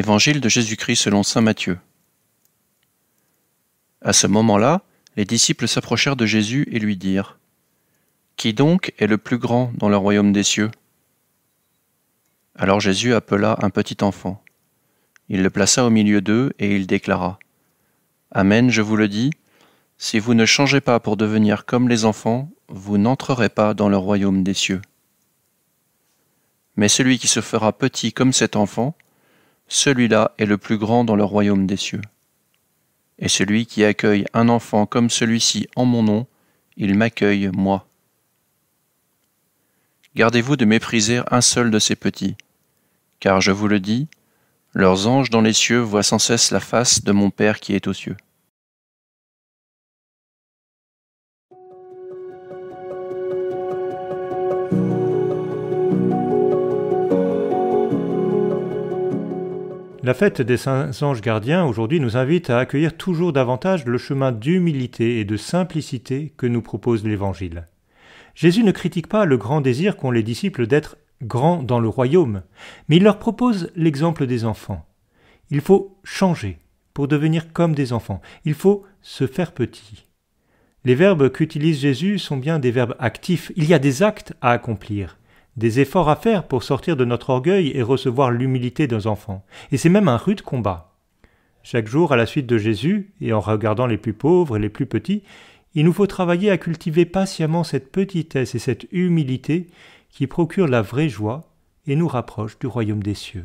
Évangile de Jésus-Christ selon saint Matthieu. À ce moment-là, les disciples s'approchèrent de Jésus et lui dirent : « Qui donc est le plus grand dans le royaume des cieux ?» Alors Jésus appela un petit enfant. Il le plaça au milieu d'eux et il déclara : « Amen, je vous le dis, si vous ne changez pas pour devenir comme les enfants, vous n'entrerez pas dans le royaume des cieux. Mais celui qui se fera petit comme cet enfant, celui-là est le plus grand dans le royaume des cieux. Et celui qui accueille un enfant comme celui-ci en mon nom, il m'accueille moi. Gardez-vous de mépriser un seul de ces petits, car je vous le dis, leurs anges dans les cieux voient sans cesse la face de mon Père qui est aux cieux. » La fête des saints anges gardiens aujourd'hui nous invite à accueillir toujours davantage le chemin d'humilité et de simplicité que nous propose l'Évangile. Jésus ne critique pas le grand désir qu'ont les disciples d'être grands dans le royaume, mais il leur propose l'exemple des enfants. Il faut changer pour devenir comme des enfants. Il faut se faire petit. Les verbes qu'utilise Jésus sont bien des verbes actifs. Il y a des actes à accomplir, des efforts à faire pour sortir de notre orgueil et recevoir l'humilité des enfants. Et c'est même un rude combat. Chaque jour, à la suite de Jésus, et en regardant les plus pauvres et les plus petits, il nous faut travailler à cultiver patiemment cette petitesse et cette humilité qui procurent la vraie joie et nous rapprochent du royaume des cieux.